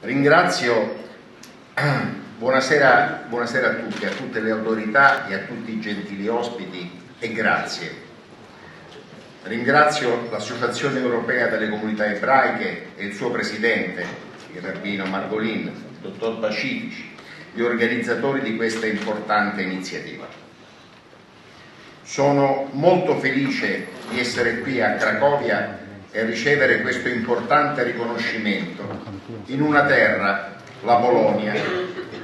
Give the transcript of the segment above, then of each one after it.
Ringrazio, buonasera a tutti, a tutte le autorità e a tutti i gentili ospiti e grazie. Ringrazio l'Associazione Europea delle Comunità Ebraiche e il suo presidente, il rabbino Margolin, il dottor Pacifici, gli organizzatori di questa importante iniziativa. Sono molto felice di essere qui a Cracovia e ricevere questo importante riconoscimento in una terra, la Polonia,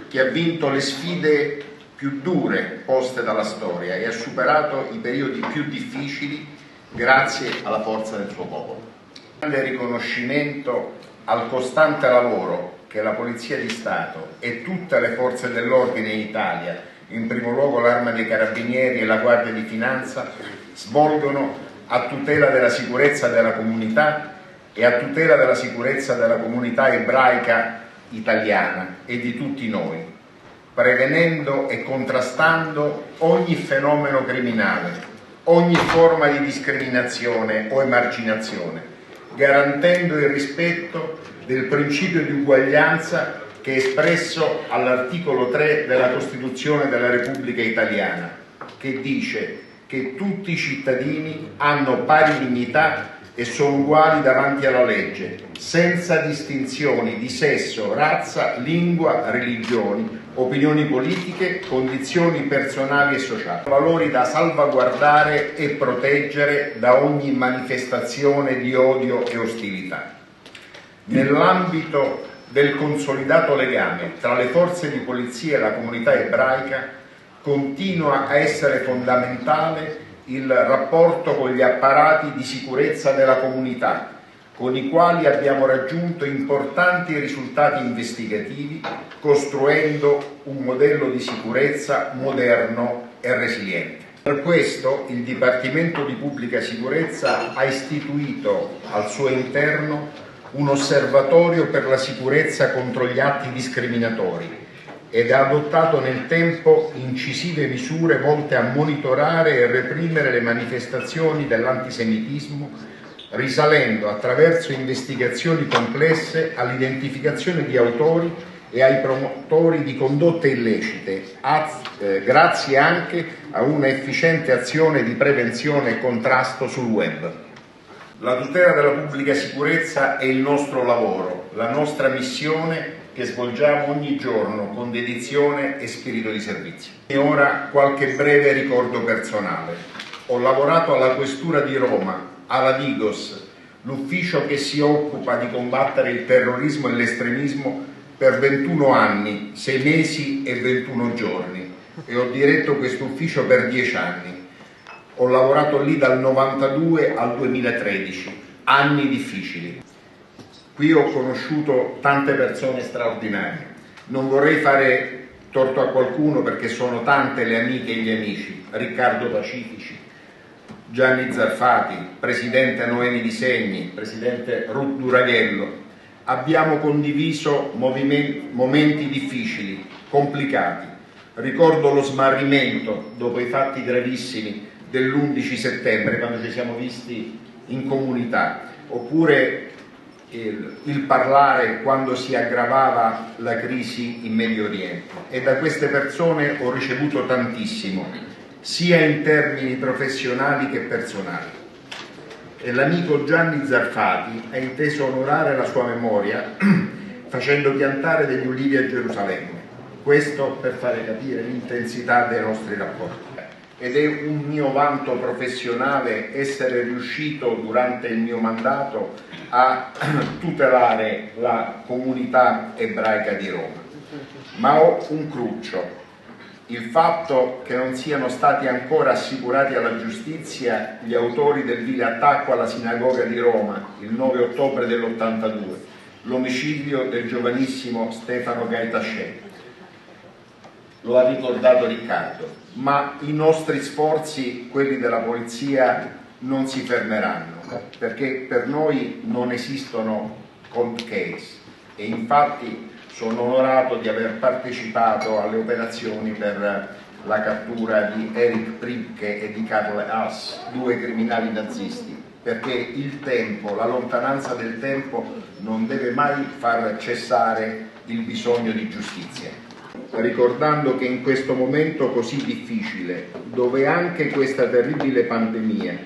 che ha vinto le sfide più dure poste dalla storia e ha superato i periodi più difficili grazie alla forza del suo popolo. Grande riconoscimento al costante lavoro che la Polizia di Stato e tutte le forze dell'ordine in Italia, in primo luogo l'Arma dei Carabinieri e la Guardia di Finanza, svolgono a tutela della sicurezza della comunità e a tutela della sicurezza della comunità ebraica italiana e di tutti noi, prevenendo e contrastando ogni fenomeno criminale, ogni forma di discriminazione o emarginazione, garantendo il rispetto del principio di uguaglianza che è espresso all'articolo 3 della Costituzione della Repubblica Italiana, che dice che tutti i cittadini hanno pari dignità e sono uguali davanti alla legge, senza distinzioni di sesso, razza, lingua, religioni, opinioni politiche, condizioni personali e sociali. Valori da salvaguardare e proteggere da ogni manifestazione di odio e ostilità. Nell'ambito del consolidato legame tra le forze di polizia e la comunità ebraica, continua a essere fondamentale il rapporto con gli apparati di sicurezza della comunità, con i quali abbiamo raggiunto importanti risultati investigativi, costruendo un modello di sicurezza moderno e resiliente. Per questo il Dipartimento di Pubblica Sicurezza ha istituito al suo interno un osservatorio per la sicurezza contro gli atti discriminatori ed ha adottato nel tempo incisive misure volte a monitorare e reprimere le manifestazioni dell'antisemitismo, risalendo attraverso investigazioni complesse all'identificazione di autori e ai promotori di condotte illecite, grazie anche a una efficiente azione di prevenzione e contrasto sul web. La tutela della pubblica sicurezza è il nostro lavoro, la nostra missione che svolgiamo ogni giorno con dedizione e spirito di servizio. E ora qualche breve ricordo personale. Ho lavorato alla Questura di Roma, alla Digos, l'ufficio che si occupa di combattere il terrorismo e l'estremismo, per 21 anni, 6 mesi e 21 giorni e ho diretto questo ufficio per 10 anni. Ho lavorato lì dal 92 al 2013, anni difficili. Qui ho conosciuto tante persone straordinarie. Non vorrei fare torto a qualcuno perché sono tante le amiche e gli amici. Riccardo Pacifici, Gianni Zarfati, presidente Noemi Di Segni, presidente Ruth Duraghello. Abbiamo condiviso momenti difficili, complicati. Ricordo lo smarrimento dopo i fatti gravissimi dell'11 settembre, quando ci siamo visti in comunità, oppure il parlare quando si aggravava la crisi in Medio Oriente. E da queste persone ho ricevuto tantissimo, sia in termini professionali che personali. E l'amico Gianni Zarfati ha inteso onorare la sua memoria facendo piantare degli ulivi a Gerusalemme. Questo per fare capire l'intensità dei nostri rapporti. Ed è un mio vanto professionale essere riuscito durante il mio mandato a tutelare la comunità ebraica di Roma. Ma ho un cruccio: il fatto che non siano stati ancora assicurati alla giustizia gli autori del vile attacco alla sinagoga di Roma il 9 ottobre dell'82, l'omicidio del giovanissimo Stefano Gaitascelli. Lo ha ricordato Riccardo, ma i nostri sforzi, quelli della polizia, non si fermeranno, perché per noi non esistono cold case e infatti sono onorato di aver partecipato alle operazioni per la cattura di Erich Priebke e di Karl Haas, 2 criminali nazisti, perché il tempo, la lontananza del tempo non deve mai far cessare il bisogno di giustizia. Ricordando che in questo momento così difficile, dove anche questa terribile pandemia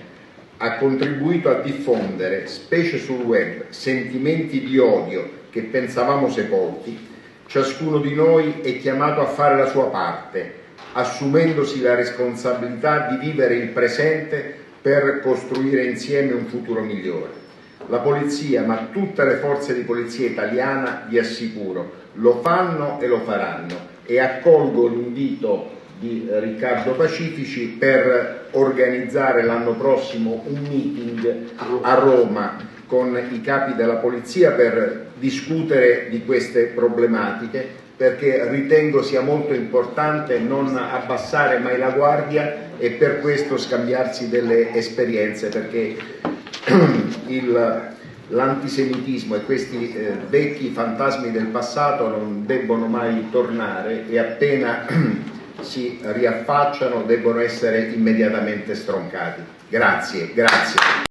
ha contribuito a diffondere, specie sul web, sentimenti di odio che pensavamo sepolti, ciascuno di noi è chiamato a fare la sua parte, assumendosi la responsabilità di vivere il presente per costruire insieme un futuro migliore. La Polizia, ma tutte le forze di polizia italiana, vi assicuro, lo fanno e lo faranno, e accolgo l'invito di Riccardo Pacifici per organizzare l'anno prossimo un meeting a Roma con i capi della Polizia per discutere di queste problematiche, perché ritengo sia molto importante non abbassare mai la guardia e per questo scambiarsi delle esperienze, perché l'antisemitismo e questi vecchi fantasmi del passato non debbono mai tornare e appena si riaffacciano debbono essere immediatamente stroncati. Grazie.